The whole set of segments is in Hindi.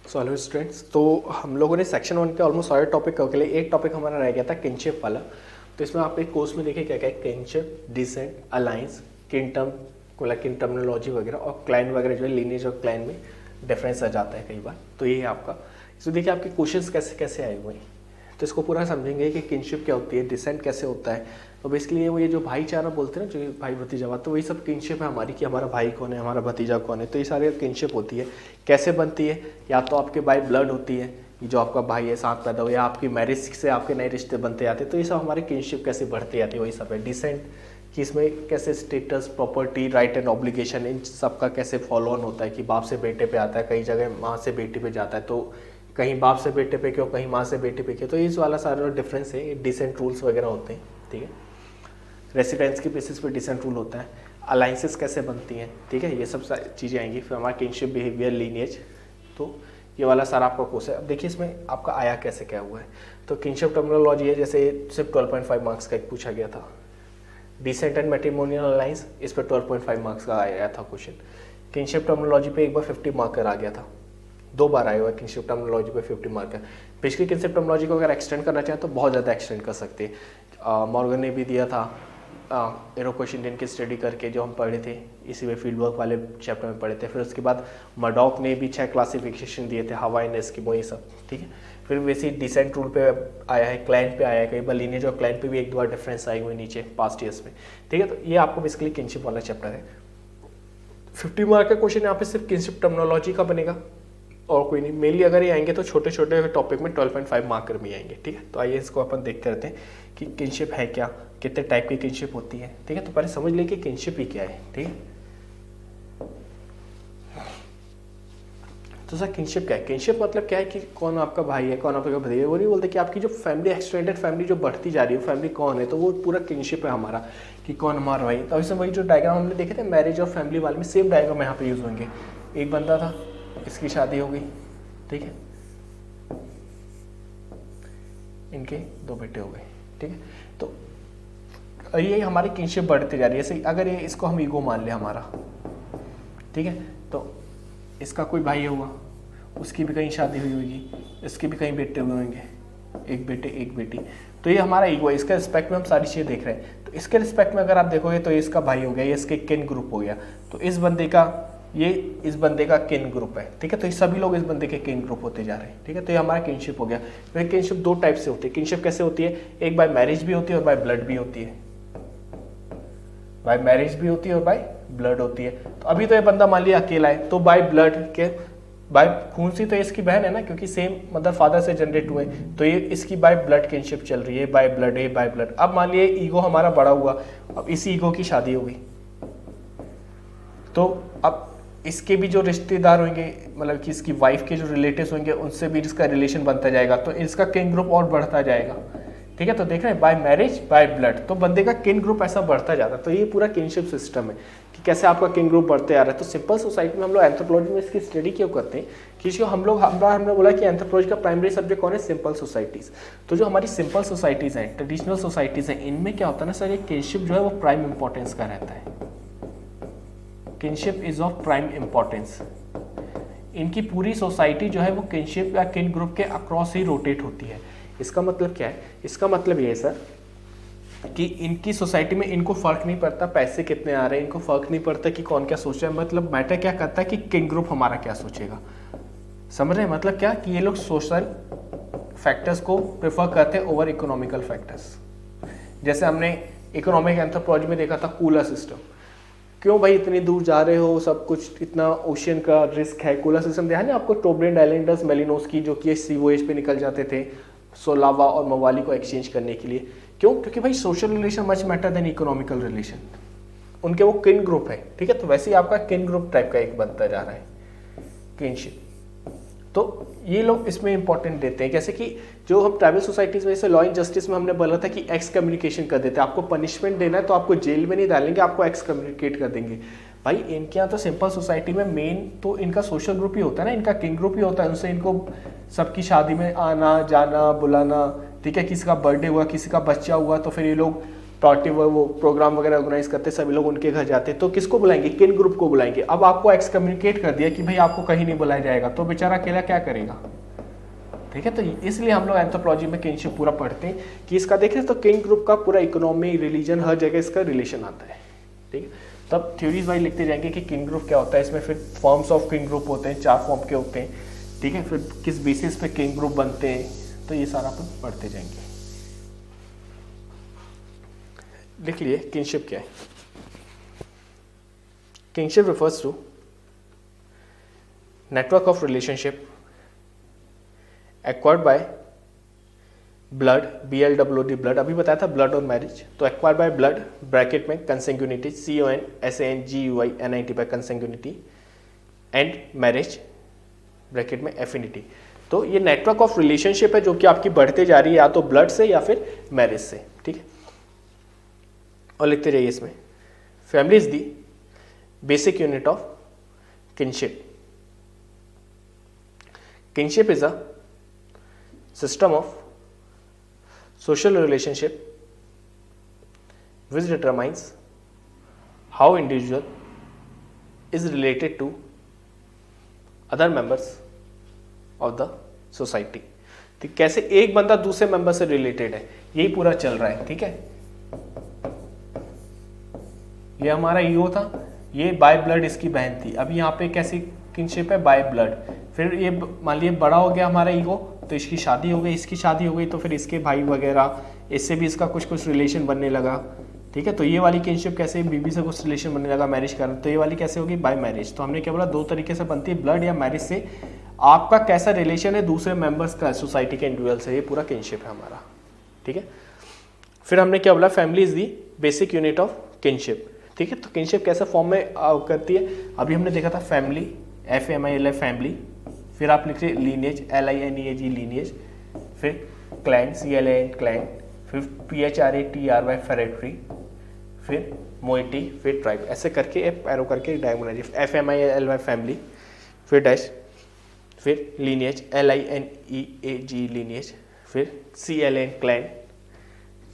सो हेलो स्टूडेंट्स, तो हम लोगों ने सेक्शन 1 के ऑलमोस्ट सारे टॉपिक कवर किए। एक टॉपिक हमारा रह गया था किनशिप वाला। तो इसमें आप एक कोर्स में देखिए क्या क्या है, किनशिप, डिसेंट, अलायंस, किन टर्म मतलब किन टर्मिनोलॉजी वगैरह और क्लाइन वगैरह जो है लीनिएज और क्लाइन में डिफरेंस आ जाता है कई बार। तो ये है आपका। इसमें देखिए आपके क्वेश्चंस कैसे कैसे आए हुए हैं, तो इसको पूरा समझेंगे कि किनशिप क्या होती है, डिसेंट कैसे होता है। तो बेसिकली ये जो भाईचारा बोलते हैं ना, जो भाई भतीजा, तो वही सब किनशिप है हमारी, कि हमारा भाई कौन है, हमारा भतीजा कौन है। तो ये सारी किनशिप होती है। कैसे बनती है? या तो आपके बाय ब्लड होती है, ये जो आपका भाई है साथ पैदा हो, या आपकी मैरिज से आपके नए रिश्ते बनते जाते हैं। तो ये सब हमारी किनशिप कैसे बढ़ती जाती है, वही सब है। डिसेंट कि इसमें कैसे status, property, right and obligation, इन सब का कैसे फॉलो ऑन होता है, कि बाप से बेटे पे आता है, कई जगह माँ से बेटी पे जाता है। तो कहीं बाप से बेटे पे क्यों, कहीं माँ से बेटे पे क्यों। तो इस वाला सारा डिफरेंस है, डिसेंट रूल्स वगैरह होते हैं। ठीक है, रेसिडेंस के बेसिस पे डिसेंट रूल होता है। अलाइंसेस कैसे बनती हैं, ठीक है, ये सब चीज़ें आएंगी। फिर हमारा किनशिप, बिहेवियर, लीनिएज, तो ये वाला सारा आपका कोर्स है। अब देखिए इसमें आपका आया कैसे क्या हुआ है। तो किनशिप टर्मिनोलॉजी है, जैसे सिर्फ 12.5 मार्क्स का एक पूछा गया था। डिसेंट एंड मैट्रिमोनियल अलाइंस, इस पर 12.5 मार्क्स का आया था क्वेश्चन। किनशिप टर्मिनोलॉजी पे एक बार 50 मार्कर आ गया था, 2 बार आया हुआ है किनशिप टर्मिनोलॉजी पे 50 मार्क है। पिछली किनशिप टर्मिनोलॉजी को अगर एक्सटेंड करना चाहें तो बहुत ज़्यादा एक्सटेंड कर सकते हैं। मॉर्गन ने भी दिया था एरोक्वेश इंडियन की स्टडी करके, जो हम पढ़े थे इसी में फील्ड वर्क वाले चैप्टर में पढ़े थे। फिर उसके बाद मडॉक ने भी 6 क्लासिफिकेशन दिए थे, हवाई, एस्किमो, ये सब। ठीक है, फिर वैसे डिसेंट रूल पे आया है, क्लाइन पे आया है, कई बार लीनिएज और क्लाइन पे भी एक दो बार डिफरेंस आई हुई नीचे पास्ट ईयर्स में। ठीक है, तो ये आपको बेसिकली किनशिप वाला चैप्टर है। 50 मार्क का क्वेश्चन यहाँ पे सिर्फ किनशिप टर्मिनोलॉजी का बनेगा और कोई नहीं। मेनली अगर ये आएंगे तो छोटे छोटे टॉपिक में 12.5 मार्कर में आएंगे। ठीक है, तो आइए इसको अपन देखते रहते हैं कि किनशिप है क्या, कितने टाइप की किनशिप होती है। ठीक है, तो पहले समझ लें कि किनशिप ही क्या है। ठीक है, तो सर किनशिप क्या है? किनशिप मतलब क्या है कि कौन आपका भाई है, कौन आपका भतीजा है। वो नहीं बोलते कि आपकी जो फैमिली, एक्सटेंडेड फैमिली जो बढ़ती जा रही है, फैमिली कौन है, तो वो पूरा किनशिप है हमारा, कि कौन हमारा भाई। तो इसमें वही जो डायग्राम हमने देखे थे मैरिज और फैमिली वाले में, सेम डायग्राम यहाँ पे यूज होंगे। एक बंदा था, इसकी शादी हो गई, ठीक है, इनके 2 बेटे हो गए। ठीक है, तो ये हमारी किनशिप बढ़ती जा रही है। जैसे अगर ये इसको हम ईगो मान ले हमारा, ठीक है, तो इसका कोई भाई हुआ, उसकी भी कहीं शादी हुई होगी, इसके भी कहीं बेटे हुए होंगे, एक बेटे एक बेटी। तो ये हमारा ईगो है, इसके रिस्पेक्ट में हम सारी चीज़ें देख रहे हैं। तो इसके रिस्पेक्ट में अगर आप देखोगे तो ये इसका भाई हो गया, ये इसके किन ग्रुप हो गया। तो इस बंदे का, ये इस बंदे का किन ग्रुप है। ठीक है, तो ये सभी लोग इस बंदे के किन ग्रुप होते जा रहे हैं। ठीक है, तो ये हमारा किनशिप हो गया। फिर किनशिप 2 टाइप से होती है। किनशिप कैसे होती है? एक बाय मैरिज भी होती है और बाय ब्लड भी होती है। बाय मैरिज भी होती है और बाय ब्लड होती है। तो अभी तो ये बंदा मान लिया अकेला है, तो बाय ब्लड के, बाय खून सी तो इसकी बहन है ना, क्योंकि सेम मदर फादर से जनरेट हुए, तो ये इसकी बाय ब्लड किनशिप चल रही है, बाय ब्लड, ये बाय ब्लड। अब मान लिए ईगो हमारा बड़ा हुआ, अब इस ईगो की शादी हो गई, तो अब इसके भी जो रिश्तेदार होंगे, मतलब कि इसकी वाइफ के जो रिलेटिव्स होंगे, उनसे भी इसका रिलेशन बनता जाएगा, तो इसका किन ग्रुप और बढ़ता जाएगा। ठीक है, तो देख रहे हैं बाय मैरिज, बाय ब्लड, तो बंदे का किन ग्रुप ऐसा बढ़ता जाता है। तो ये पूरा किनशिप सिस्टम है कि कैसे आपका किन ग्रुप बढ़ते आ रहा है। तो सिंपल सोसाइटी में हम लोग एंथ्रोपोलॉजी में इसकी स्टडी क्यों करते हैं, कि हमने बोला कि एंथ्रोपोलॉजी का प्राइमरी सब्जेक्ट कौन है? Simple societies. तो जो हमारी सिंपल सोसाइटीज हैं, ट्रेडिशनल सोसाइटीज हैं, इनमें क्या होता है ना सर, ये किनशिप जो है वो प्राइम इंपॉर्टेंस का रहता है। Kinship is of prime importance. इनकी पूरी सोसाइटी जो है वो किनशिप या किन ग्रुप के अक्रॉस ही रोटेट होती है। इसका मतलब क्या है? इसका मतलब ये है सर कि इनकी सोसाइटी में इनको फर्क नहीं पड़ता पैसे कितने आ रहे हैं, इनको फर्क नहीं पड़ता कि कौन क्या सोच रहा है। मतलब मैटर क्या करता है कि किन ग्रुप हमारा क्या सोचेगा। समझ रहे हैं मतलब क्या, कि ये लोग सोशल फैक्टर्स को प्रेफर करते हैं ओवर इकोनॉमिकल फैक्टर्स। जैसे हमने इकोनॉमिक एंथ्रोपोलॉजी में देखा था कूलर सिस्टम। क्यों भाई इतनी दूर जा रहे हो, सब कुछ इतना ओशियन का रिस्क है। कूलर सिस्टम ध्यान है आपको, टोब्रेंड आइलैंडर्स, मेलिनोस्की, जो कि सी वोएज पे निकल जाते थे सोलावा और मवाली को एक्सचेंज करने के लिए। क्यों? क्योंकि भाई social relation much matter than economical relation. उनके वो किन ग्रुप है। ठीक है, तो वैसे ही आपका किन ग्रुप टाइप का एक बनता जा रहा है किनशिप। तो ये लोग इसमें इंपॉर्टेंट देते हैं। जैसे कि जो हम ट्राइबल सोसाइटीज में, जैसे लॉ एंड जस्टिस में हमने बोला था कि एक्स कम्युनिकेशन कर देते हैं। आपको पनिशमेंट देना है तो आपको जेल में नहीं डालेंगे, आपको एक्स कम्युनिकेट कर देंगे। भाई इनके यहाँ तो सिंपल सोसाइटी में मेन तो इनका सोशल ग्रुप ही होता है ना, इनका किंग ग्रुप ही होता है। उनसे इनको सबकी शादी में आना जाना बुलाना। ठीक है, किसी का बर्थडे हुआ, किसी का बच्चा हुआ, तो फिर ये लोग पार्टी वो प्रोग्राम वगैरह ऑर्गेनाइज करते, सभी लोग उनके घर जाते हैं, तो किसको बुलाएंगे, किन ग्रुप को बुलाएंगे। अब आपको एक्सकम्युनिकेट कर दिया कि भाई आपको कहीं नहीं बुलाया जाएगा, तो बेचारा अकेला क्या करेगा, ठीक है। तो इसलिए हम लोग एंथ्रोपोलॉजी में किनशिप पूरा पढ़ते हैं कि इसका देखें तो किन ग्रुप का पूरा इकोनॉमी, रिलीजन, हर जगह इसका रिलेशन आता है, ठीक है। तब थ्योरीज वाइज लिखते जाएंगे कि किन ग्रुप क्या होता है, इसमें फिर फॉर्म्स ऑफ किन ग्रुप होते हैं, 4 फॉर्म के होते हैं, ठीक है। फिर किस बेसिस पे किन ग्रुप बनते हैं, तो ये सारा अपन पढ़ते जाएंगे। लिख लिए किनशिप क्या है। Kinship refers to network of relationship acquired by blood, BLOOD blood, अभी बताया था ब्लड और मैरिज, तो एक्वायर्ड बाय ब्लड ब्रैकेट में consanguinity CONSANGUINITY by consanguinity and marriage bracket में एफिनिटी। तो ये नेटवर्क ऑफ रिलेशनशिप है जो कि आपकी बढ़ते जा रही है, या तो ब्लड से या फिर मैरिज से, ठीक है। और लिखते जाइए इसमें, family is the basic unit of kinship. Kinship is a system of social relationship which determines how individual is related to other members of the society। तो कैसे एक बंदा दूसरे मेंबर से रिलेटेड है, यही पूरा चल रहा है, ठीक है। ये हमारा ईगो था, ये बाय ब्लड इसकी बहन थी। अब यहाँ पे कैसी किनशिप है, बाय ब्लड। फिर ये मान लिए बड़ा हो गया हमारा ईगो, तो इसकी शादी हो गई, इसकी शादी हो गई, तो फिर इसके भाई वगैरह, इससे भी इसका कुछ कुछ रिलेशन बनने लगा, ठीक है। तो ये वाली किनशिप कैसे, बीबी से कुछ रिलेशन बनने लगा मैरिज कर, तो ये वाली कैसे होगी, बाय मैरिज। तो हमने क्या बोला, 2 तरीके से बनती है, ब्लड या मैरिज से आपका कैसा रिलेशन है दूसरे मेंबर्स का, सोसाइटी के इंडिविजुअल से, ये पूरा किनशिप है हमारा, ठीक है। फिर हमने क्या बोला, family is the basic unit of kinship, ठीक है। तो किनशिप कैसे फॉर्म में करती है, अभी हमने देखा था फैमिली, FAMILY फैमिली, फिर आप लिख रहे लीनिएज, LINEAG लीनिएज, फिर क्लैन, CLAN क्लैन, फिर PHRATRY फेरेटरी, फिर मोइटी, फिर ट्राइब, ऐसे करके एक पैरो करके डायगोनल, FAMILY फैमिली, फिर डैश, फिर लीनिएज, LINEAG लीनिएज, फिर CLAN क्लैन,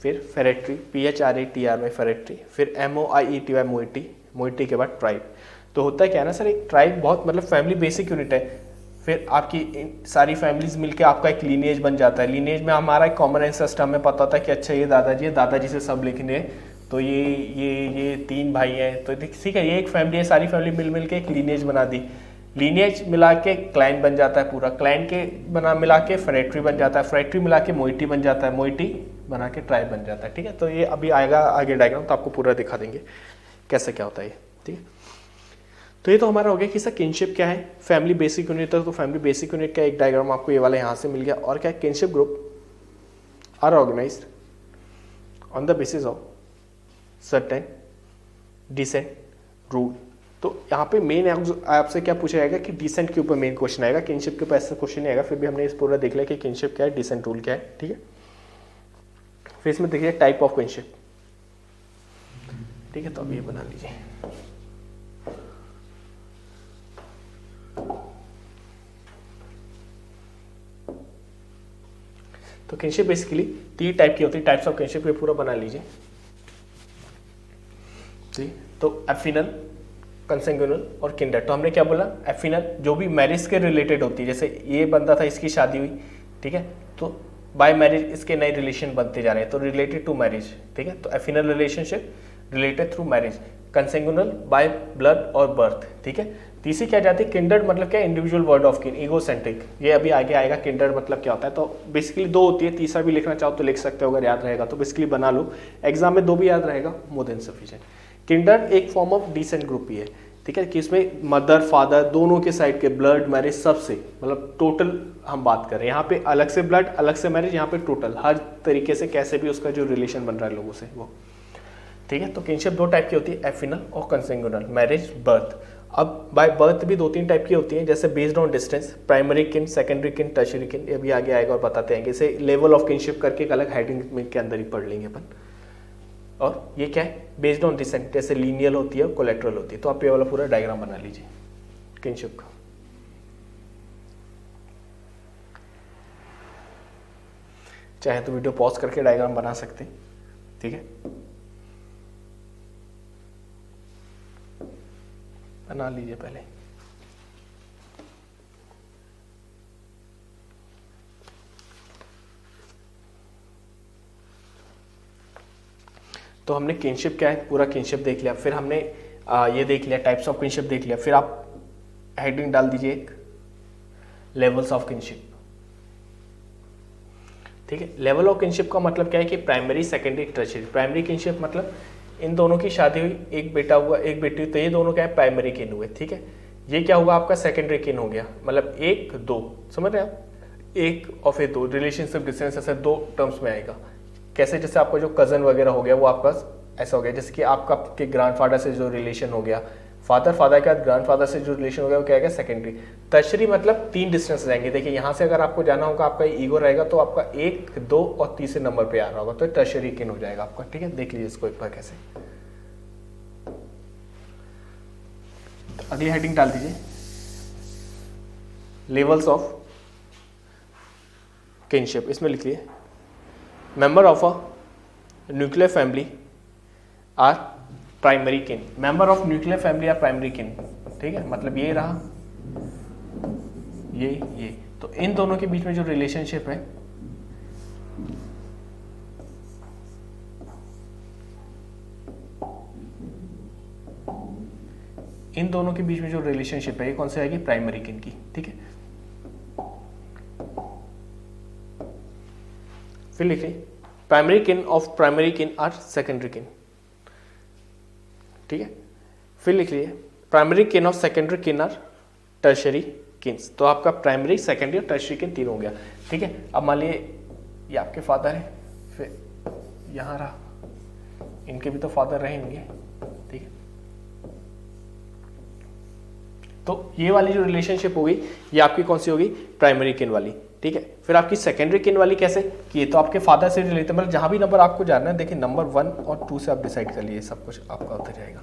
फिर फेरेटरी, PHRATRY फेरेटरी, फिर MOIETY मोइटी, मोइटी के बाद ट्राइब। तो होता है क्या है ना सर, एक ट्राइब बहुत मतलब फैमिली बेसिक यूनिट है, फिर आपकी सारी फैमिलीज मिलके आपका एक लीनिएज बन जाता है। लीनिएज में हमारा एक कॉमन एंसेस्टर, हमें पता होता है कि अच्छा ये दादाजी है, दादाजी से सब लिखने, तो ये 3 भाई हैं, तो ठीक है, ये एक फैमिली है, सारी फैमिली मिल के एक लीनिएज बना दी। लीनिएज मिला के क्लाइन बन जाता है पूरा, क्लाइन के मिला के फेरेटरी बन जाता है, फेरेटरी मिला के मोइटी बन जाता है, मोइटी बना के ट्राइब बन जाता है, ठीक है। तो ये अभी आएगा आगे डायग्राम, तो आपको पूरा दिखा देंगे कैसे क्या होता है ये, ठीक है। तो ये तो हमारा हो गया कि सर किनशिप क्या है, फैमिली बेसिक यूनिट तक, तो फैमिली बेसिक यूनिट का एक डायग्राम आपको ये वाला यहाँ से मिल गया। और क्या, kinship group are organised on the basis of certain descent rule. तो यहाँ पे मेन आपसे क्या पूछा जाएगा कि डिसेंट के ऊपर मेन क्वेश्चन आएगा, किनशिप के ऊपर ऐसा क्वेश्चन नहीं आएगा। फिर भी हमने इस पूरा देख लिया कि किनशिप क्या है, डिसेंट रूल क्या है, ठीक है। फिर इसमें देखिए टाइप ऑफ किनशिप, ठीक है। तो अब ये बना लीजिए, तो किनशिप बेसिकली 3 टाइप की होती है, टाइप्स ऑफ किनशिप, ये पूरा बना लीजिए, ठीक। तो एफिनल, कंसेंगुइनल और किंडर। तो हमने क्या बोला, एफिनल जो भी मैरिज के रिलेटेड होती है, जैसे ये बंदा था, इसकी शादी हुई, ठीक है, तो बाय मैरिज इसके नए रिलेशन बनते जा रहे हैं, तो रिलेटेड टू मैरिज, ठीक है। तो affinal relationship related through marriage, consanguineal by blood और बर्थ, ठीक है। तीसरी क्या जाती है, किंडर मतलब क्या, individual word of kin, egocentric, ये अभी आगे आएगा किंडर मतलब क्या होता है। तो बेसिकली 2 होती है, तीसरा भी लिखना चाहो तो लिख सकते हो अगर याद रहेगा, तो बेसिकली बना लो, एग्जाम में 2 भी याद रहेगा, मोर देन सफिशिएंट। किंडर एक फॉर्म ऑफ डिसेंट ग्रुप ही है, ठीक है, कि इसमें मदर फादर दोनों के साइड के ब्लड मैरिज सबसे, मतलब टोटल हम बात कर रहे हैं, यहाँ पे अलग से ब्लड अलग से मैरिज, यहाँ पे टोटल हर तरीके से कैसे भी उसका जो रिलेशन बन रहा है लोगों से वो, ठीक है। तो किनशिप 2 टाइप की होती है, एफिनल और कंसेंगुइनल, मैरिज बर्थ। अब बाय बर्थ भी 2-3 टाइप की होती हैं, जैसे बेस्ड ऑन डिस्टेंस, प्राइमरी किन, सेकेंडरी किन, टर्शियरी किन, ये भी आगे आएगा और बताते हैं। इसे लेवल ऑफ किनशिप करके एक अलग हेडिंग के अंदर ही पढ़ लेंगे अपन। और ये क्या है, बेस्ड ऑन डिसेंट, जैसे लीनियल होती है और कोलेट्रल होती है। तो आप ये वाला पूरा डायग्राम बना लीजिए किनशिप का। चाहे तो वीडियो पॉज करके डायग्राम बना सकते हैं, ठीक है। बना लीजिए पहले। तो हमने किनशिप क्या है पूरा किनशिप देख लिया, फिर हमने ये देख लिया टाइप्स ऑफ किनशिप देख लिया, फिर आप हेडिंग डाल दीजिए एक लेवल्स ऑफ किनशिप। ठीक है, लेवल ऑफ किनशिप का मतलब क्या है कि primary secondary tertiary. Primary kinship मतलब इन दोनों की शादी हुई, एक बेटा हुआ एक बेटी हुई, तो ये दोनों क्या है प्राइमरी किन हुए। ठीक है, ये क्या हुआ आपका सेकेंडरी किन हो गया, मतलब एक दो, समझ रहे हैं आप, एक और फिर दो, रिलेशनशिप डिस्टेंस ऐसे दो टर्म्स में आएगा। कैसे, जैसे आपका जो कजन वगैरह हो गया वो आपका ऐसा हो गया, जैसे कि आपका आपके ग्रैंडफादर से जो रिलेशन हो गया, फादर के बाद ग्रैंडफादर से जो रिलेशन हो गया वो क्या है सेकेंडरी। टर्शरी मतलब तीन डिस्टेंस जाएंगे। देखिए यहाँ से अगर आपको जाना होगा, आपका ईगो रहेगा तो आपका एक दो और तीसरे नंबर पे आ रहा होगा, तो टर्शरी किन हो जाएगा आपका। ठीक है, देख लीजिए इसको एक बार कैसे। तो अगली हेडिंग डाल दीजिए लेवल्स ऑफ किनशिप। इसमें लिखिए member of a nuclear family are primary kin. Member of nuclear family are primary kin. ठीक है, मतलब ये रहा ये, तो इन दोनों के बीच में जो रिलेशनशिप है इन दोनों के बीच में जो रिलेशनशिप है ये कौन सी आएगी, प्राइमरी किन की। ठीक है, फिर लिखिए प्राइमरी किन ऑफ प्राइमरी किन आर सेकेंडरी किन। ठीक है, फिर लिख लीजिए प्राइमरी किन ऑफ सेकेंडरी किन आर टर्शरी किन्स। तो आपका प्राइमरी सेकेंडरी और टर्शरी किन तीन हो गया। ठीक है, अब मान लिए ये आपके फादर है, फिर यहाँ रहा, इनके भी तो फादर रहेंगे। ठीक है, तो ये वाली जो रिलेशनशिप होगी ये आपकी कौन सी होगी, प्राइमरी किन वाली। ठीक है, फिर आपकी सेकेंडरी किन वाली कैसे, कि ये तो आपके फादर से रिलेटेड, मतलब जहां भी नंबर आपको जानना है, देखिए नंबर 1 और 2 से आप डिसाइड कर लिए, सब कुछ आपका होता जाएगा।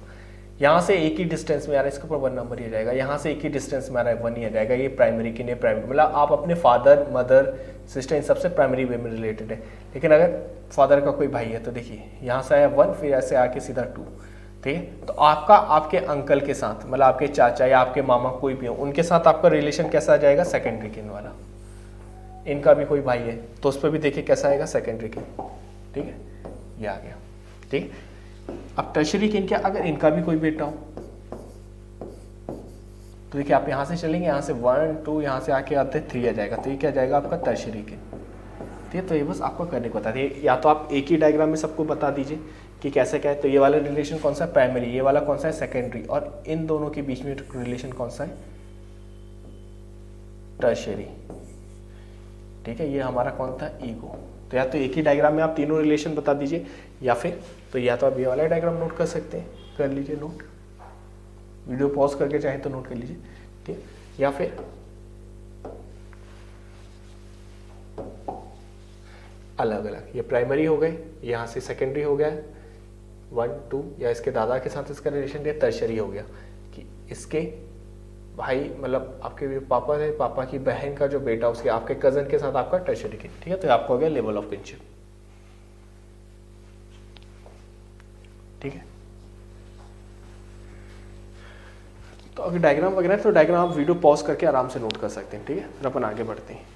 यहाँ से एक ही डिस्टेंस में आ रहा है, इसके ऊपर 1 नंबर ही आ जाएगा, यहाँ से एक ही डिस्टेंस में आ रहा है 1 ही आ जाएगा। ये प्राइमरी किन है, प्राइमरी मतलब आप अपने फादर मदर सिस्टर इन सबसे प्राइमरी वे में रिलेटेड है। लेकिन अगर फादर का कोई भाई है तो देखिए यहाँ से आया 1, फिर ऐसे आके सीधा 2। ठीक है, तो आपका आपके अंकल के साथ, मतलब आपके चाचा या आपके मामा कोई भी हो, उनके साथ आपका रिलेशन कैसा आ जाएगा, सेकेंडरी किन वाला। इनका भी कोई भाई है तो उस पर भी देखिए कैसा आएगा, सेकेंडरी किन। ठीक है, ये आ गया। ठीक, अब टर्शरी किन क्या, अगर इनका भी कोई बेटा हो तो देखिए आप यहां से चलेंगे, यहां से 1 2 यहां से आके आते 3 आ जाएगा, तो ये क्या जाएगा आपका टर्शरी किन। ठीक है, तो ये बस आपको करने को बता दिए, या तो आप एक ही डायग्राम में सबको बता दीजिए कि कैसे क्या है। तो ये वाला रिलेशन कौन सा है, प्राइमरी, ये वाला कौन सा है, सेकेंडरी, और इन दोनों के बीच में रिलेशन कौन सा है, टर्शरी। ठीक है, ये हमारा कौन था, ईगो। तो या तो एक ही डायग्राम में आप तीनों रिलेशन बता दीजिए, या फिर तो या तो आप ये वाला डायग्राम नोट कर सकते हैं, कर लीजिए नोट, वीडियो पॉज करके चाहे तो नोट कर लीजिए। ठीक, या फिर अलग अलग, ये प्राइमरी हो गए, यहाँ से सेकेंडरी हो गया 1 2, या इसके दादा के साथ इसका रिलेशन है टर्शरी हो गया, कि इसके भाई मतलब आपके पापा है, पापा की बहन का जो बेटा उसके आपके कजन के साथ आपका टर्शरी किन। ठीक है, तो आपको हो गया लेवल ऑफ किनशिप। ठीक है, तो अगर डायग्राम वगैरह तो डायग्राम आप वीडियो पॉज करके आराम से नोट कर सकते हैं। ठीक है, फिर अपन आगे बढ़ते हैं।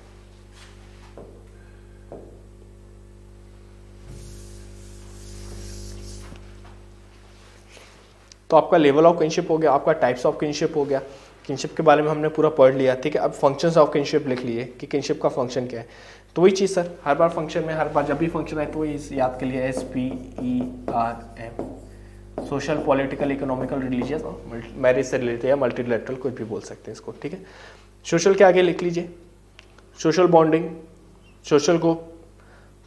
तो आपका लेवल ऑफ किनशिप हो गया, आपका टाइप्स ऑफ किनशिप हो गया, किनशिप के बारे में हमने पूरा पढ़ लिया। ठीक है, अब फंक्शंस ऑफ किनशिप लिख लिए कि किनशिप का फंक्शन क्या है। तो वही चीज़ सर, हर बार फंक्शन में, हर बार जब भी फंक्शन आए तो वही याद कर लिए, SPERM, social political economical religious और मैरिज से रिलेटेड या मल्टीलेटरल, कोई भी बोल सकते हैं इसको। ठीक है, सोशल के आगे लिख लीजिए सोशल बॉन्डिंग, सोशल को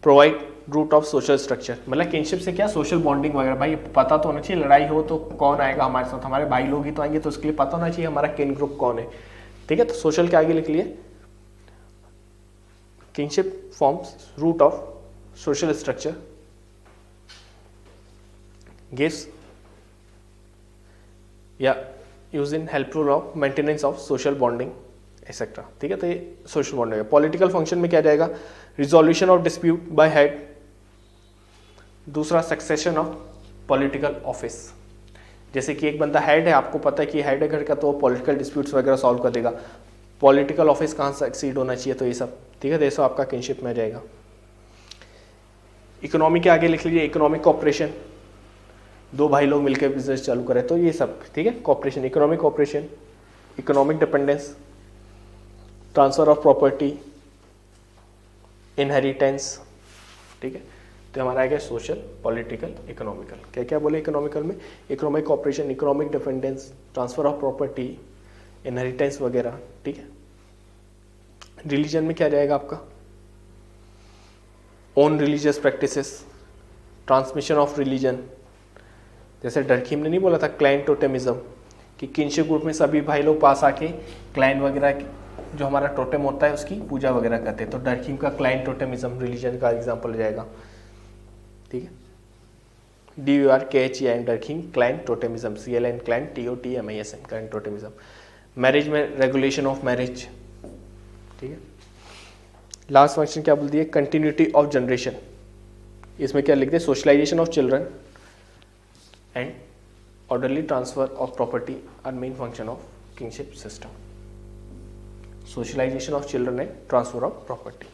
provide root of social structure, मतलब किनशिप से क्या, सोशल बॉन्डिंग वगैरह। भाई पता तो होना चाहिए, लड़ाई हो तो कौन आएगा हमारे साथ, हमारे भाई लोग ही तो आएंगे, तो उसके लिए पता होना चाहिए हमारा किन ग्रुप कौन है। ठीक है, तो सोशल के आगे लिख लिए kinship forms root of social structure, gives या use in helpful of maintenance of social bonding etcetera. ठीक है, तो ये सोशल बॉन्डिंग है। पॉलिटिकल फंक्शन में क्या जाएगा, resolution of dispute by head, दूसरा सक्सेशन ऑफ पॉलिटिकल ऑफिस, जैसे कि एक बंदा हेड है, आपको पता है कि हेड है घर का, तो वो पॉलिटिकल डिस्प्यूट्स वगैरह सॉल्व कर देगा, पॉलिटिकल ऑफिस कहाँ सक्सीड होना चाहिए, तो ये सब, ठीक है, तो ये सब आपका किनशिप में आ जाएगा। इकोनॉमी के आगे लिख लीजिए इकोनॉमिक कॉपरेशन, दो भाई लोग मिलकर बिजनेस चालू करें, तो ये सब, ठीक है, cooperation, economic cooperation, economic dependence, transfer of property, inheritance, ठीक है, तो हमारा आ गया सोशल, पॉलिटिकल, इकोनॉमिकल। क्या क्या बोले इकोनॉमिकल में? Economic cooperation, economic dependence, transfer of property, inheritance वगैरह, ठीक है। रिलीजन में क्या जाएगा आपका? Own religious practices, transmission of religion, जैसे डरखीम ने नहीं बोला था क्लाइन टोटेमिज्म, कि किनशिप ग्रुप में सभी भाई लोग पास आके क्लाइन वगैरह जो हमारा टोटेम होता है उसकी पूजा वगैरह करते हैं, तो डरखीम का क्लाइन टोटेमिज्म रिलीजन का एग्जाम्पल जाएगा, ठीक है। DURKHEIN Durkheim clan totemism, CLN clan TOTEMISM clan totemism. Marriage में रेगुलेशन ऑफ मैरिज, ठीक है। लास्ट फंक्शन क्या बोल दिए? कंटिन्यूटी ऑफ जनरेशन, इसमें क्या लिख दिया? Socialisation of children and orderly transfer of property are main function of kingship system. Socialisation of children and transfer of property,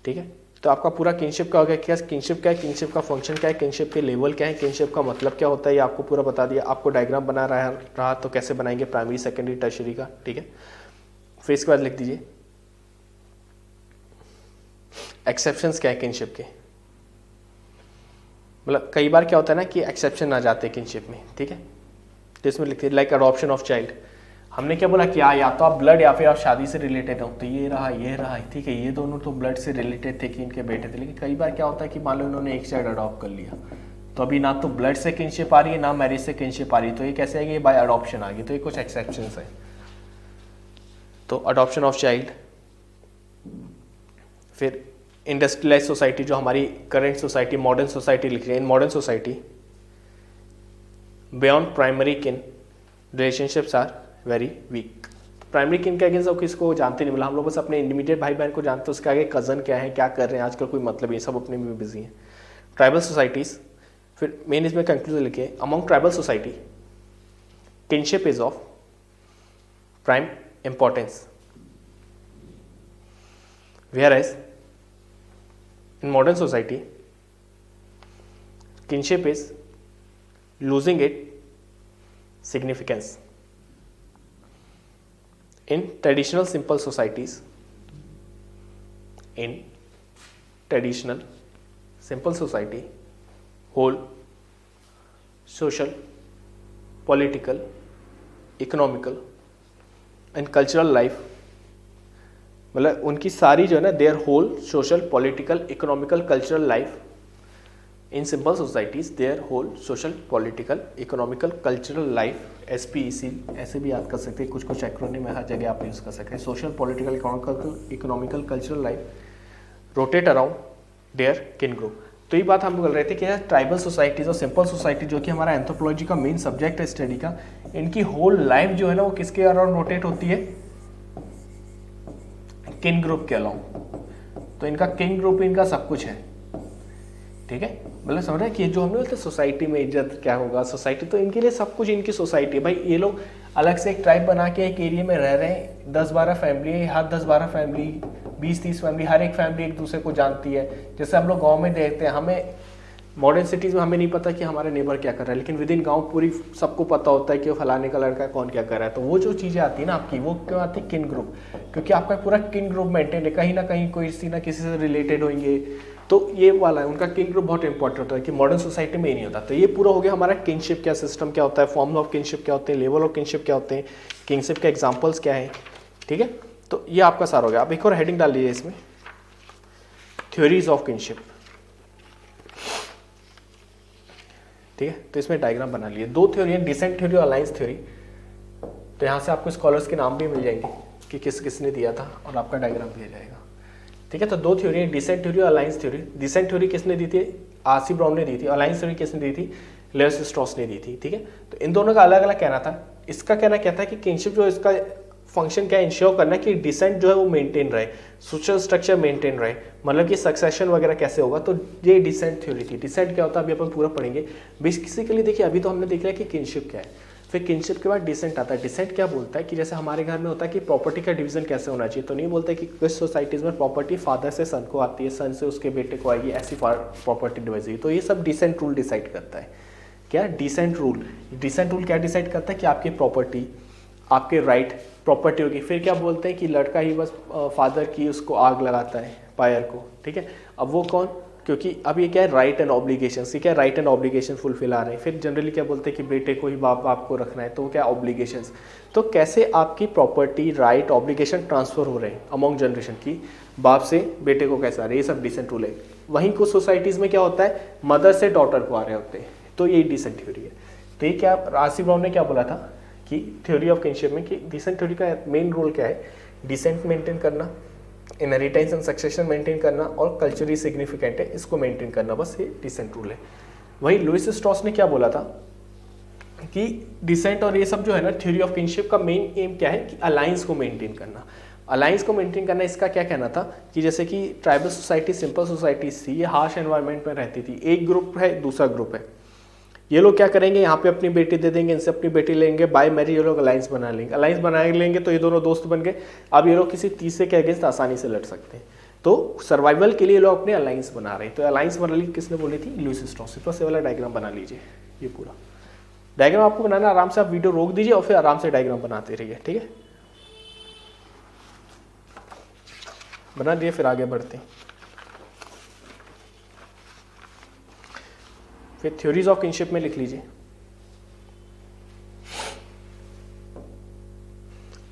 ठीक है। तो आपका पूरा किंगशिप का हो गया। क्या किंगशिप क्या है, किंगशिप का फंक्शन क्या है, किंगशिप के लेवल क्या है, किंगशिप का मतलब क्या होता है, ये आपको पूरा बता दिया। आपको डायग्राम बना रहा तो कैसे बनाएंगे प्राइमरी सेकेंडरी टर्शरी का, ठीक है। फिर इसके बाद लिख दीजिए एक्सेप्शंस क्या है किंगशिप के, मतलब कई बार क्या होता है ना कि एक्सेप्शन आ जाते हैं किंगशिप में, ठीक है। तो इसमें लिखते हैं लाइक अडॉप्शन ऑफ चाइल्ड, हमने क्या बोला कि या तो आप ब्लड या फिर आप शादी से रिलेटेड हो, तो ये रहा, ठीक है, ये दोनों तो ब्लड से रिलेटेड थे कि इनके बेटे थे। लेकिन कई बार क्या होता है कि मान लो इन्होंने एक चाइल्ड अडॉप्ट कर लिया, तो अभी ना तो ब्लड से किंगशिप आ रही है ना मैरिज से किंगशिप आ रही है, तो ये कैसे आएगी? बाय अडॉप्शन आ गई, तो ये कुछ एक्सेप्शंस है। तो अडॉप्शन ऑफ चाइल्ड, फिर इंडस्ट्रियलाइज सोसाइटी, जो हमारी करंट सोसाइटी मॉडर्न सोसाइटी लिख रही है, in modern society beyond primary kin relationships are very weak. Primary kin के अगेंस्ट किसको जानते नहीं, मतलब हम लोग बस अपने इंटरमीडिएट भाई बहन को जानते हैं, उसके आगे कजन क्या है, क्या कर रहे हैं आजकल कोई मतलब नहीं, सब अपने में बिजी हैं। ट्राइबल सोसाइटीज, फिर मेन इसमें कंक्लूजन लिखे among tribal society kinship is of prime importance, whereas in modern society kinship is losing its significance. In traditional simple societies, whole social, political, economical and cultural life, मतलब उनकी सारी जो है ना their whole social political economical cultural life in simple societies, their whole social political economical cultural life, SPEC ऐसे भी याद कर सकते हैं, कुछ कुछ एक्रोनिम हर जगह आप यूज़ कर सकते हैं। Social political economical cultural life rotate around their kin group. तो ये बात हम बोल रहे थे कि ट्राइबल सोसाइटीज और सिंपल सोसाइटी जो कि हमारा एंथ्रोपोलॉजी का मेन सब्जेक्ट है स्टडी का, इनकी होल लाइफ जो है ना वो किसके अराउंड रोटेट होती है? किन ग्रुप के अलाउंग। तो इनका किन ग्रुप इनका सब कुछ है, ठीक है। मतलब समझ रहे हैं कि जो हमने बोलते सोसाइटी में इज्जत क्या होगा, सोसाइटी तो इनके लिए सब कुछ इनकी सोसाइटी है भाई। ये लोग अलग से एक ट्राइब बना के एक एरिया में रह रहे हैं, 10-12 फैमिली, हर 10-12 फैमिली 20-30 फैमिली, हर एक फैमिली एक दूसरे को जानती है। जैसे हम लोग गाँव में देखते हैं, हमें मॉडर्न सिटीज़ में हमें नहीं पता कि हमारे नेबर क्या कर रहा है, लेकिन विद इन गाँव पूरी सबको पता होता है कि वो फलाने का लड़का कौन क्या कर रहा है। तो वो जो चीज़ें आती है ना आपकी, वो क्यों आती है? किन ग्रुप, क्योंकि आपका पूरा किन ग्रुप मेंटेन है, कहीं ना कहीं किसी ना किसी से रिलेटेड होंगे, तो ये वाला है उनका किन ग्रुप बहुत इंपॉर्टेंट होता है कि मॉडर्न सोसाइटी में ही नहीं होता। तो ये पूरा हो गया हमारा किंगशिप क्या सिस्टम क्या होता है, फॉर्म ऑफ किंगशिप क्या होते हैं, लेवल ऑफ किंगशिप क्या होते हैं, किंगशिप के एग्जाम्पल्स क्या है, ठीक है। तो ये आपका सारा हो गया। आप एक और हेडिंग डाल लीजिए इसमें, थ्योरीज ऑफ किंगशिप, ठीक है। तो इसमें डायग्राम बना लिए, दो थ्योरी है, डिसेंट थ्योरी और अलायंस थ्योरी। तो यहाँ से आपको स्कॉलर्स के नाम भी मिल जाएंगे कि किस किसने दिया था, और आपका डायग्राम दिया जाएगा, ठीक है। तो दो थ्योरी है, डिसेंट थ्योरी और अलायंस थ्योरी। डिसेंट थ्योरी किसने दी थी? आरसी ब्राउन ने दी थी। अलायंस थ्योरी किसने दी थी? लेवी स्ट्रॉस ने दी थी, ठीक है। तो इन दोनों का अलग अलग कहना था। इसका कहना क्या था कि किंगशिप जो इसका फंक्शन क्या इंश्योर करना कि डिसेंट जो है वो मेंटेन रहे, सोशल स्ट्रक्चर मेंटेन रहे, मतलब कि सक्सेशन वगैरह कैसे होगा। तो ये डिसेंट थ्योरी थी। डिसेंट क्या होता है अभी अपन पूरा पढ़ेंगे। बेसिकली देखिए अभी तो हमने देख लिया कि किनशिप क्या है, फिर किनशिप के बाद डिसेंट आता है। डिसेंट क्या बोलता है कि जैसे हमारे घर में होता है कि प्रॉपर्टी का डिवीजन कैसे होना चाहिए, तो नहीं बोलते कि कुछ सोसाइटीज़ में प्रॉपर्टी फादर से सन को आती है, सन से उसके बेटे को आएगी, ऐसी प्रॉपर्टी डिवाइज हुई। तो ये सब डिसेंट रूल डिसाइड करता है। क्या डिसेंट रूल, डिसेंट रूल क्या डिसाइड करता है कि आपकी प्रॉपर्टी, आपके राइट प्रॉपर्टी होगी। फिर क्या बोलते हैं कि लड़का ही बस फादर की उसको आग लगाता है फायर को, ठीक है। अब वो कौन, क्योंकि अब ये क्या है राइट एंड ऑब्लिगेशन, ये क्या राइट एंड ऑब्लिगेशन फुलफिल आ रहे हैं। फिर जनरली क्या बोलते हैं कि बेटे को ही बाप को रखना है, तो क्या ऑब्लिगेशंस। तो कैसे आपकी प्रॉपर्टी राइट ऑब्लिगेशन ट्रांसफर हो रहे हैं अमॉन्ग जनरेशन की, बाप से बेटे को कैसे आ रहे हैं, ये सब डिसेंट रूल है। वहीं कुछ सोसाइटीज़ में क्या होता है मदर से डॉटर को आ रहे होते हैं, तो ये डिसेंट थ्योरी है। तो ये क्या आर सी ब्राउन ने क्या बोला था कि थ्योरी ऑफ किनशिप में कि डिसेंट थ्योरी का मेन रोल क्या है, डिसेंट मेंटेन करना, इनहेरिटेंस एंड सक्सेशन मेंटेन करना, और कल्चरली सिग्निफिकेंट है इसको मेंटेन करना, बस ये डिसेंट रूल है। वही लुइस स्ट्रॉस ने क्या बोला था कि डिसेंट और ये सब जो है ना थ्योरी ऑफ किनशिप का मेन एम क्या है कि अलायंस को मेंटेन करना। अलायंस को मेंटेन करना इसका क्या कहना था कि जैसे कि ट्राइबल सोसाइटी सिंपल सोसाइटीज थी, ये हार्श एनवायरनमेंट में रहती थी, एक ग्रुप है दूसरा ग्रुप है, ये लोग क्या करेंगे यहाँ पे अपनी बेटी दे देंगे, इनसे अपनी बेटी लेंगे, बाय मैरिज ये लोग अलायंस बना लेंगे, अलायंस बना लेंगे तो ये दोनों दोस्त बन गए। अब ये लोग किसी तीसरे के अगेंस्ट आसानी से लड़ सकते हैं, तो सर्वाइवल के लिए लोग अपने अलायंस बना रहे हैं। तो अलायंस बना ली किसने बोली थी, लुइस स्ट्रॉस। बस ये वाला डायग्राम बना लीजिए, ये पूरा डायग्राम आपको बनाना, आराम से आप वीडियो रोक दीजिए और फिर आराम से डायग्राम बनाते रहिए, ठीक है। बना दिए, फिर आगे बढ़ते हैं। फिर थ्योरीज ऑफ किनशिप में लिख लीजिए,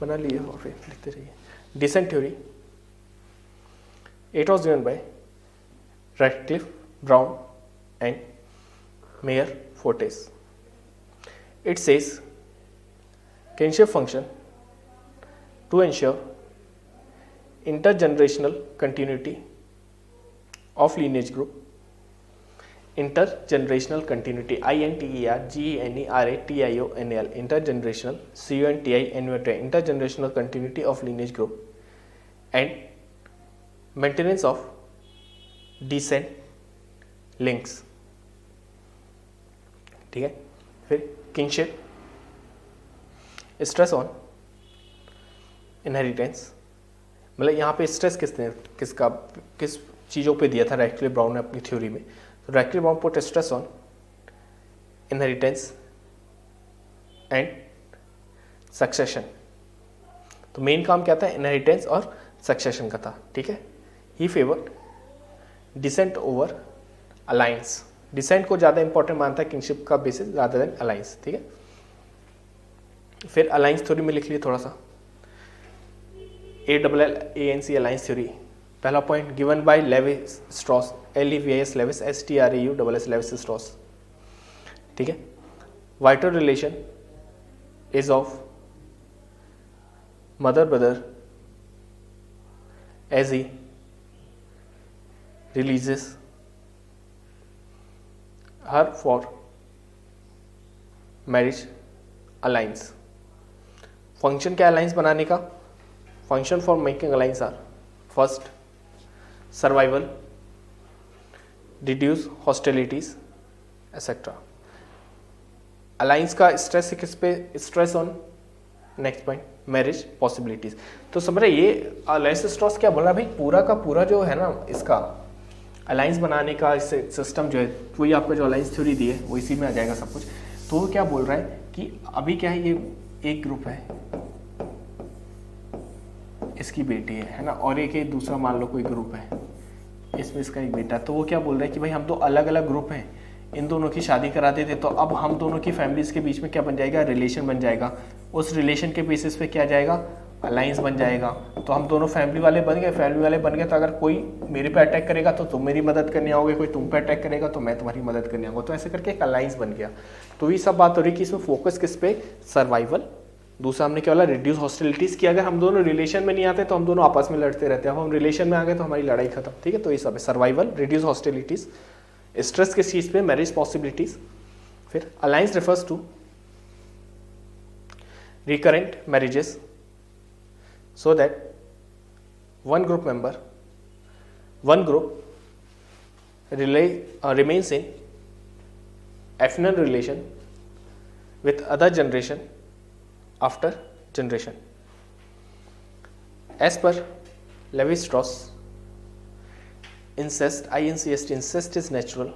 बना लिए और फिर लिखते रहिए। Descent theory, it was given by Radcliffe, Brown and Meyer Fortes. It says kinship function to ensure intergenerational continuity of lineage group. Intergenerational continuity, intergenerational, intergenerational, intergenerational continuity of lineage group and maintenance of descent links. ठीक है। फिर किनशिप, स्ट्रेस ऑन इनहेरिटेंस, मतलब यहाँ पे स्ट्रेस किस चीज़ों पे दिया था रैटक्लिफ ब्राउन ने अपनी थ्योरी में। तो Radcliffe Brown put stress on inheritance and succession. तो मेन काम क्या था, इनहेरिटेंस और सक्सेशन का था, ठीक है। He favoured descent over alliance, descent को ज़्यादा इंपॉर्टेंट मानता है किनशिप का बेसिस ज़्यादा देन अलायंस, ठीक है। फिर अलायंस थ्योरी में लिख लिए थोड़ा सा, ALLANC अलायंस थ्योरी। पहला point given by Levis Strauss, LEVIS Levis, STRAUSS Levis Strauss, ठीक है। Vital relation is of mother brother as he releases her for marriage alliance. Function क्या अलायंस बनाने का, function for making alliance are first survival, reduce hostilities etcetera. Alliance का स्ट्रेस किस पे, stress on next point marriage possibilities. तो समझ रहे ये लुइस स्ट्रॉस क्या बोल रहा है भाई, पूरा का पूरा जो है ना इसका अलायंस बनाने का सिस्टम जो है वही आपका जो अलायंस थ्योरी दी है वो इसी में आ जाएगा सब कुछ। तो वो क्या बोल रहा है कि अभी क्या है, ये एक ग्रुप है, इसकी बेटी है ना, और एक ये दूसरा मान लो कोई ग्रुप है, इसमें इसका एक बेटा। तो वो क्या बोल रहा है कि भाई हम तो अलग अलग ग्रुप हैं, इन दोनों की शादी करा देते तो अब हम दोनों की फैमिलीज के बीच में क्या बन जाएगा, रिलेशन बन जाएगा। उस रिलेशन के बेसिस पे क्या जाएगा, अलायंस बन जाएगा। तो हम दोनों फैमिली वाले बन गए, फैमिली वाले बन गए तो अगर कोई मेरे पे अटैक करेगा तो तुम मेरी मदद करने आओगे, कोई तुम पे अटैक करेगा तो मैं तुम्हारी मदद करने आऊँगा। तो ऐसे करके एक अलायंस बन गया। तो ये सब बात हो रही कि इसमें फोकस किस पे, सर्वाइवल। दूसरा हमने क्या बोला, रिड्यूस हॉस्टिलिटीज, कि अगर हम दोनों रिलेशन में नहीं आते तो हम दोनों आपस में लड़ते रहते हैं, अब हम रिलेशन में आ गए तो हमारी लड़ाई खत्म, ठीक है। तो ये सब है सर्वाइवल, रिड्यूस हॉस्टिलिटीज, स्ट्रेस किस चीज पे, मैरिज पॉसिबिलिटीज। फिर alliance refers to recurrent marriages so that one group remains in affinal relation with other generation after generation. As per Levi-Strauss, incest, incest is natural,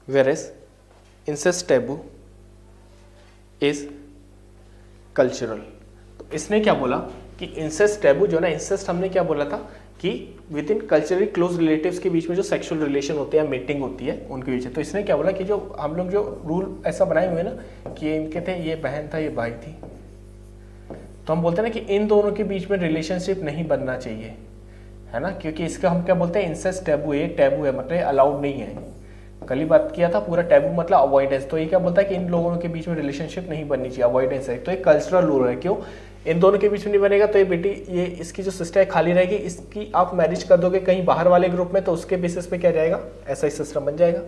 whereas incest taboo is cultural. तो इसने क्या बोला कि इंसेस्ट टैबू जो ना, इंसेस्ट हमने क्या बोला था कि with in culturally close relatives के बीच में जो सेक्सुअल रिलेशन होते हैं, मीटिंग होती है उनके बीच। तो इसने क्या बोला कि जो हम लोग जो रूल ऐसा बनाए हुए ना कि इनके थे, ये बहन था, ये भाई थी, तो हम बोलते हैं ना कि इन दोनों के बीच में रिलेशनशिप नहीं बनना चाहिए, है ना, क्योंकि इसका हम क्या बोलते हैं, इंसेस्ट टैबू है, टैबू है मतलब अलाउड नहीं है। कल ही बात किया था, पूरा टैबू मतलब अवॉइडेंस। तो ये क्या बोलता है कि इन लोगों के बीच में रिलेशनशिप नहीं बननी चाहिए, अवॉइडेंस है। तो एक कल्चरल रूल है, क्यों इन दोनों के बीच में नहीं बनेगा तो ये बेटी, ये इसकी जो सिस्टर है खाली रहेगी, इसकी आप मैरिज कर दोगे कहीं बाहर वाले ग्रुप में तो उसके बेसिस पे क्या जाएगा, ऐसा ही सिस्टम बन जाएगा,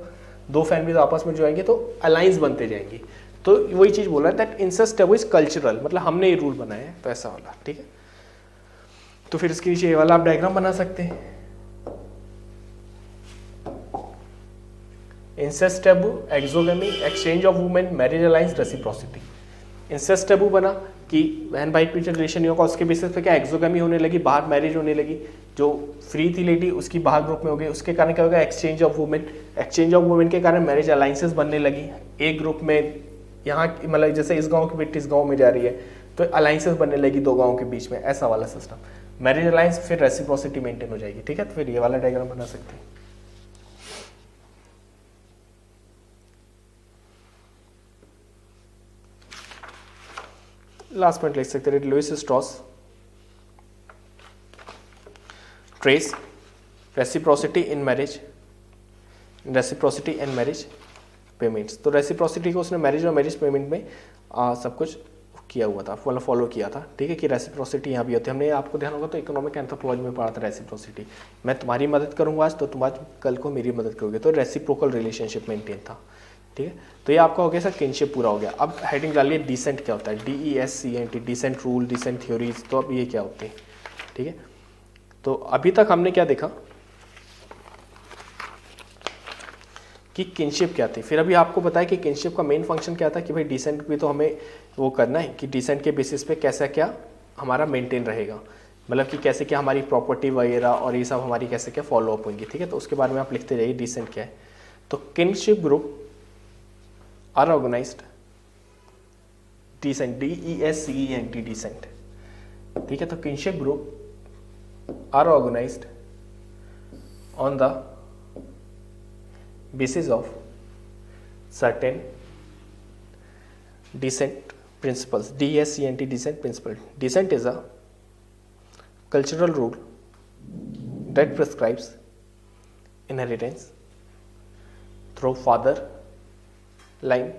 दो फैमिलीज आपस में जुड़ेंगे तो अलायंस बनते जाएंगी। तो वही चीज बोला है that incest taboo is cultural, मतलब हमने ये रूल बनाया है, तो ऐसा वाला, ठीक है। तो फिर इसके नीचे ये वाला आप डायग्राम बना सकते हैं। Incest taboo, exogamy, exchange of women, marriage alliance, reciprocity. Incest taboo बना कि बहन भाई के बीच रिलेशन नहीं होगा, उसके बेसिस पे क्या एक्सोगेमी होने लगी, बाहर मैरिज होने लगी, जो फ्री थी लेडी उसकी बाहर ग्रुप में हो गई, उसके कारण क्या होगा, exchange of women, exchange of women के कारण मैरिज अलायंसेस बनने लगी, एक ग्रुप में यहाँ मतलब जैसे इस गांव की बेटी इस गांव में जा रही है तो अलायंसेस बनने लगी दो गाँव के बीच में, ऐसा वाला सिस्टम। मैरिज अलायंस, फिर रेसिप्रोसिटी मेंटेन हो जाएगी, ठीक है। तो फिर ये वाला डायग्राम बना सकते हैं। लास्ट पॉइंट लिख सकते हैं, Louis Strauss trace reciprocity in marriage, reciprocity and marriage payments. तो रेसिप्रोसिटी को उसने मैरिज और मैरिज पेमेंट में सब कुछ किया हुआ था, फॉलो किया था, ठीक है, कि रेसिप्रोसिटी यहाँ भी होती है। हमने आपको ध्यान होगा तो इकोनॉमिक एंथ्रोपोलॉजी में पढ़ा था रेसिप्रोसिटी, मैं तुम्हारी मदद करूँगा आज तो तुम आज कल को मेरी मदद करोगे, तो रेसिप्रोकल रिलेशनशिप मेंटेन था, ठीक है। तो ये आपका हो गया सर किनशिप पूरा हो गया। अब हेडिंग डालिए डिसेंट क्या होता है, DESCENT, descent rule, descent theories. तो अब ये क्या होते हैं, ठीक है। तो अभी तक हमने क्या देखा कि किनशिप क्या थी, फिर अभी आपको बताया कि किनशिप का मेन फंक्शन क्या था कि भाई डिसेंट भी तो हमें वो करना है कि डिसेंट के बेसिस पे कैसा क्या हमारा मेंटेन रहेगा, मतलब कि कैसे क्या हमारी प्रॉपर्टी वगैरह और ये सब हमारी कैसे क्या फॉलो अप होंगी, ठीक है। तो उसके बारे में आप लिखते जाइए डिसेंट क्या है। तो kinship group are organised descent, DESCENT, descent, ठीक है। तो kinship group are organised on the basis of certain descent principles, DESCENT, descent principle. Descent is a cultural rule that prescribes inheritance through father line,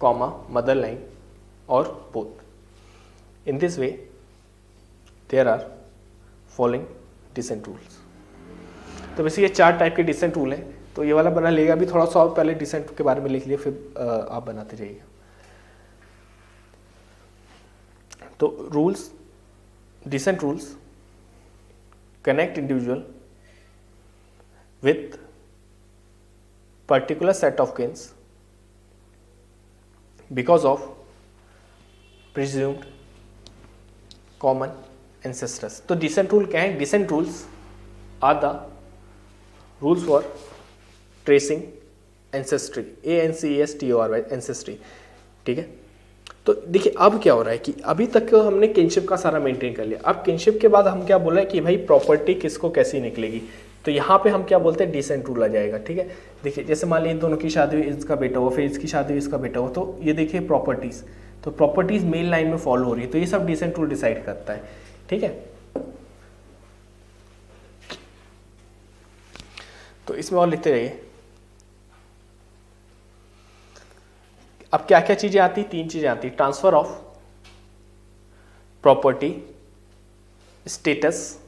comma, mother line, or both. In this way, there are following descent rules. तो वैसे ये 4 टाइप के डिसेंट रूल हैं, तो ये वाला बना लेगा। अभी थोड़ा सा और पहले डिसेंट के बारे में लिख लिया, फिर आप बनाते जाइएगा। तो rules, descent rules connect individual with particular set of kins because of presumed common ancestors. तो डिसेंट रूल क्या है, descent rules are the rules for tracing ancestry, ANCESTORY, ancestry, ठीक है। तो देखिए अब क्या हो रहा है कि अभी तक हमने किनशिप का सारा मेंटेन कर लिया। अब किनशिप के बाद हम क्या बोल रहे हैं कि भाई प्रॉपर्टी किसको कैसी निकलेगी, तो यहाँ पे हम क्या बोलते हैं, डिसेंट रूल आ जाएगा, ठीक है। देखिए जैसे मान लीजिए दोनों की शादी हुई, इसका बेटा हुआ, फिर इसकी शादी हुई, इसका बेटा हुआ, तो ये देखिए प्रॉपर्टीज, तो प्रॉपर्टीज मेल लाइन में फॉलो हो रही है, तो ये सब डिसेंट रूल डिसाइड करता है, ठीक है। तो इसमें और लिखते रहिए। अब क्या क्या चीजें आती, 3 चीजें आती, transfer of property, status,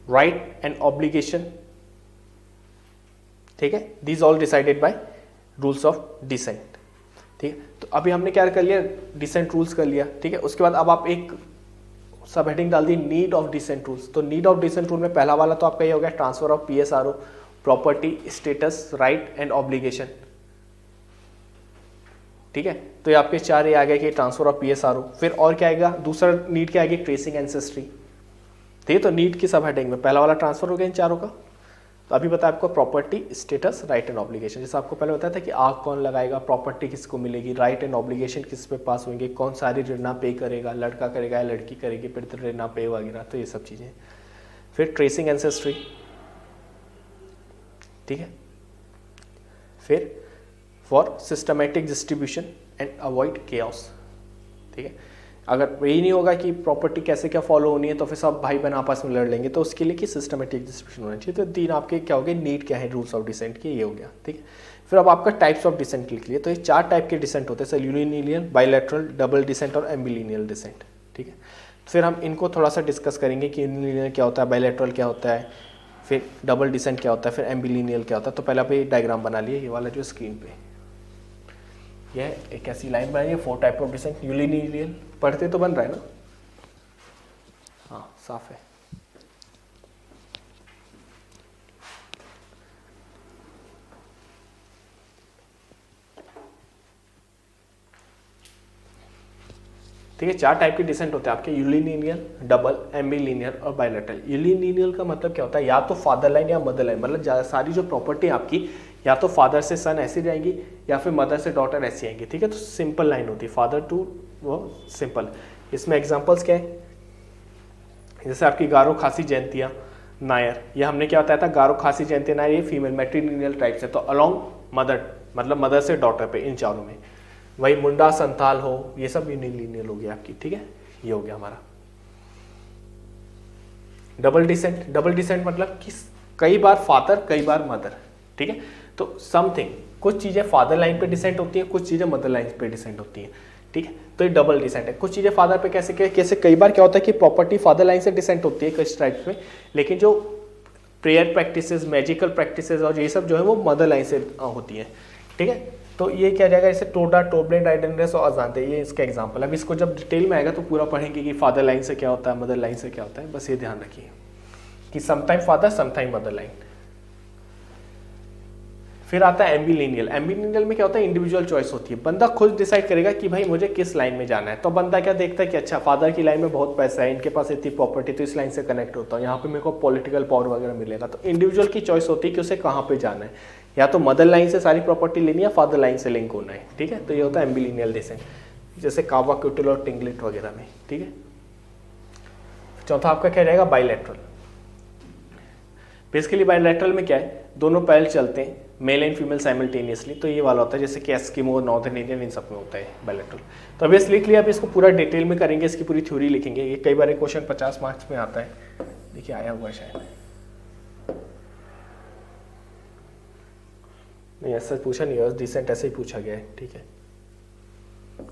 right and obligation, ठीक है। These all decided by rules of descent, ठीक है। तो अभी हमने क्या कर लिया, डिसेंट रूल्स कर लिया, ठीक है। उसके बाद अब आप एक सब हेडिंग डाल दी नीड ऑफ डिसेंट रूल्स। तो नीड ऑफ डिसेंट रूल में पहला वाला तो आपका ये हो गया transfer of PSRO, property, status, right and obligation, ठीक है। तो ये आपके चार ये आ गया कि ट्रांसफर ऑफ PSRO। फिर और क्या आएगा, दूसरा नीड क्या आएगी, ट्रेसिंग एंसेस्ट्री, ठीक है। तो नीड की सब हेडिंग में पहला वाला ट्रांसफर हो गया इन चारों का। तो अभी बताया आपको property, status, right and obligation. जैसे आपको पहले बताया था कि आग कौन लगाएगा, प्रॉपर्टी किसको मिलेगी, राइट एंड ऑब्लिगेशन किस पे पास होंगे, कौन सारी ऋणा पे करेगा, लड़का करेगा या लड़की करेगी, फिर ऋणा पे वगैरह, तो ये सब चीज़ें। फिर ट्रेसिंग एंसेस्ट्री, ठीक है। फिर for systematic distribution and avoid chaos, ठीक है। अगर यही नहीं होगा कि प्रॉपर्टी कैसे क्या फॉलो होनी है तो फिर सब भाई बहन आपस में लड़ लेंगे, तो उसके लिए कि सिस्टमेटिक डिस्ट्रीब्यूशन होना चाहिए। तो तीन आपके क्या हो गए, नीड क्या है, रूल्स ऑफ डिसेंट की, ये हो गया, ठीक है। फिर अब आपका टाइप्स ऑफ डिसेंट लिख लिया। तो ये चार टाइप के डिसेंट होते हैं, सर यूनिलिनियल, बाइलैटरल, डबल डिसेंट और एम्बिलिनियल डिसेंट, ठीक है। फिर हम इनको थोड़ा सा डिस्कस करेंगे कि यूनिलिनियल क्या होता है, बाइलैटरल क्या होता है, फिर डबल डिसेंट क्या होता है, फिर एम्बिलिनियल क्या होता है। तो पहले आप ये डायग्राम बना लिए, ये वाला जो स्क्रीन पे यह एक ऐसी लाइन बनाई है, 4 टाइप ऑफ डिसेंट। यूनिलिनियल पढ़ते तो बन रहा है ना, हाँ साफ है। ठीक है, चार टाइप के डिसेंट होते हैं आपके, यूनिलिनियल, डबल, एम्बिलिनियल और बाइलैटरल। यूनिलिनियल का मतलब क्या होता है, या तो फादर लाइन या मदर लाइन, मतलब सारी जो प्रॉपर्टी आपकी या तो फादर से सन ऐसी जाएंगी या फिर मदर से डॉटर ऐसी आएंगी, ठीक है। तो सिंपल लाइन होती है, फादर टू वो सिंपल। इसमें एग्जांपल्स क्या है, जैसे आपकी गारो, खासी, जयंतिया, नायर। ये हमने क्या बताया था, गारो, खासी, जयंतिया, नायर ये फीमेल मैट्रिलिनियल टाइप से, तो अलोंग मदर, मतलब मदर से डॉटर पे, इन चारों में। वही मुंडा, संथाल हो, ये सब यूनिलिनियल हो गया आपकी, ठीक है। ये हो गया हमारा डबल डिसेंट। डबल डिसेंट मतलब कि कई बार फादर कई बार मदर, ठीक है। तो समथिंग, कुछ चीजें फादर लाइन पे डिसेंट होती हैं, कुछ चीजें मदर लाइन पे डिसेंट होती हैं, ठीक है। तो ये डबल डिसेंट है। कुछ चीजें फादर पे कैसे कई बार क्या होता है कि प्रॉपर्टी फादर लाइन से डिसेंट होती है कुछ टाइप्स में, लेकिन जो प्रेयर प्रैक्टिसेस, मैजिकल प्रैक्टिसेस और ये सब जो है वो मदर लाइन से होती है, ठीक है। तो ये क्या जाएगा, जैसे टोडा, टोबलेंट, आइडेंटिस और अजांते, ये इसका एग्जांपल। अब इसको जब डिटेल में आएगा तो पूरा पढ़ेंगे कि फादर लाइन से क्या होता है, मदर लाइन से क्या होता है। बस ये ध्यान रखिए कि sometime father sometime mother line. फिर आता है एम्बिलिनियल। एम्बिलिनियल में क्या होता है, इंडिविजुअल चॉइस होती है, बंदा खुद डिसाइड करेगा कि भाई मुझे किस लाइन में जाना है। तो बंदा क्या देखता है कि अच्छा फादर की लाइन में बहुत पैसा है, इनके पास इतनी प्रॉपर्टी, तो इस लाइन से कनेक्ट होता हूँ, यहाँ पे मेरे को पॉलिटिकल पावर वगैरह मिलेगा। तो इंडिविजुअल की चॉइस होती है कि उसे कहाँ पे जाना है, या तो मदर लाइन से सारी प्रॉपर्टी लेनी है या फादर लाइन से लिंक होना है, ठीक है। तो ये होता है एम्बिलिनियल डिसेंट, जैसे कावा, क्यूटल और टिंगलिट वगैरह में, ठीक है। चौथा आपका क्या रहेगा, बाइलैटरल। बेसिकली बाइलैटरल में क्या है, दोनों पैर चलते हैं, मेल एंड फीमेल साइमल्टेनियसली। तो ये वाला होता है जैसे कि एस्किमो, नॉर्दर्न इंडियन, इन सब में होता है बाइलैटरल। तो अभी लिख लिया, अभी इसको पूरा डिटेल में करेंगे, इसकी पूरी थ्योरी लिखेंगे। ये कई बार क्वेश्चन 50 मार्क्स में आता है, देखिए आया हुआ शायद नहीं, ऐसा पूछा नहीं है, डिसेंट ऐसे ही पूछा गया है, ठीक है।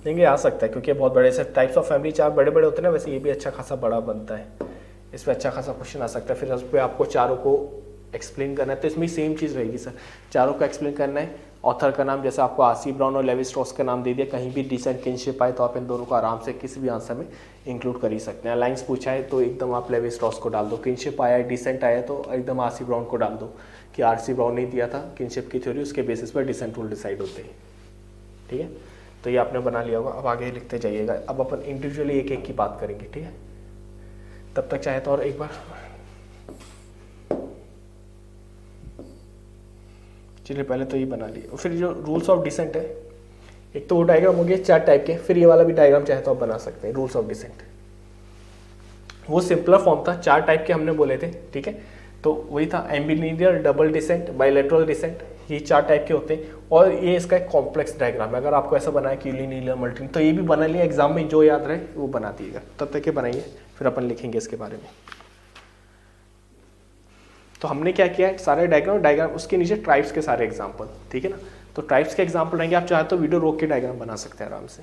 लेकिन आ सकता है क्योंकि बहुत बड़े से टाइप्स ऑफ फैमिली चार बड़े बड़े होते हैं ना, वैसे ये भी अच्छा खासा बड़ा बनता है, इस पर अच्छा खासा क्वेश्चन आ सकता है। फिर उस पर आपको चारों को एक्सप्लेन करना है, तो इसमें सेम चीज़ रहेगी सर, चारों का एक्सप्लेन करना है। ऑथर का नाम, जैसे आपको आरसी ब्राउन और लेवी स्ट्रॉस का नाम दे दिया, कहीं भी डिसेंट किनशिप आए तो आप इन दोनों को आराम से किसी भी आंसर में इंक्लूड कर ही सकते हैं। अलाइंस पूछा है तो एकदम आप लेवी स्ट्रॉस को डाल दो, किनशिप आया है, डिसेंट आया तो एकदम आरसी ब्राउन को डाल दो कि आरसी ब्राउन ने दिया था किनशिप की थ्योरी, उसके बेसिस पर डिसेंट रूल डिसाइड होते हैं, ठीक है। तो ये आपने बना लिया होगा, अब आगे लिखते जाइएगा। अब अपन इंडिविजुअली एक एक की बात करेंगे, ठीक है। तब तक चाहे तो और एक बार चलिए पहले तो ये बना लिए। फिर जो रूल्स ऑफ डिसेंट है, एक तो वो डायग्राम हो गया चार टाइप के, फिर ये वाला भी डायग्राम चाहे तो आप बना सकते हैं। रूल्स ऑफ डिसेंट वो सिंपलर फॉर्म था, चार टाइप के हमने बोले थे, ठीक है। तो वही था एम्बिलिनियल, डबल डिसेंट, बाइलैटरल डिसेंट, ये चार टाइप के होते हैं। और ये इसका एक कॉम्प्लेक्स डायग्राम है, अगर आपको ऐसा बनाया कि यूनिलिनियल, मल्टी, तो ये भी बना लिया, एग्जाम में जो याद रहे वो बना दिएगा। तब तक के बनाइए, फिर अपन लिखेंगे इसके बारे में। तो हमने क्या किया है, सारे डायग्राम उसके नीचे ट्राइब्स के सारे एग्जाम्पल, ठीक है ना। तो ट्राइब्स के एग्जाम्पल रहेंगे, आप चाहे तो वीडियो रोक के डायग्राम बना सकते हैं आराम से।